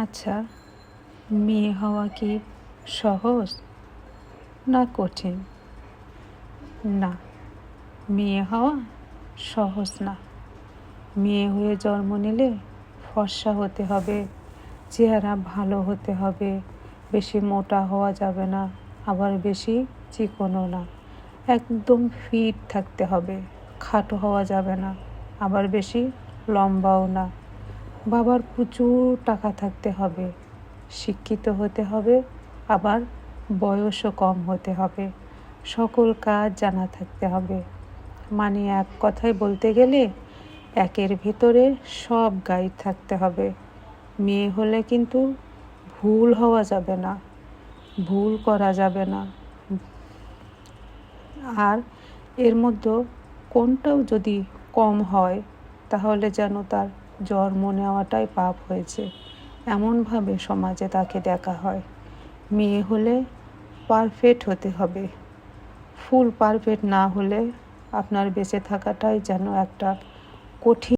আচ্ছা, মেয়ে হওয়া কি সহজ না কঠিন? না, মেয়ে হওয়া সহজ না। মেয়ে হয়ে জন্ম নিলে ফর্সা হতে হবে, চেহারা ভালো হতে হবে, বেশি মোটা হওয়া যাবে না, আবার বেশি চিকনও না। একদম ফিট থাকতে হবে, খাটো হওয়া যাবে না, আবার বেশি লম্বাও না। বাবার প্রচুর টাকা থাকতে হবে, শিক্ষিত হতে হবে, আবার বয়সও কম হতে হবে, সকল কাজ জানা থাকতে হবে। মানে এক কথায় বলতে গেলে একের ভেতরে সব গাইড থাকতে হবে। মেয়ে হলে কিন্তু ভুল হওয়া যাবে না, ভুল করা যাবে না। আর এর মধ্যে কোনটাও যদি কম হয় তাহলে যেন তার জন্ম নেওয়াটাই পাপ হয়েছে, এমনভাবে সমাজে তাকে দেখা হয়। মেয়ে হলে পারফেক্ট হতে হবে, ফুল পারফেক্ট না হলে আপনার বেঁচে থাকাটাই যেন একটা কঠিন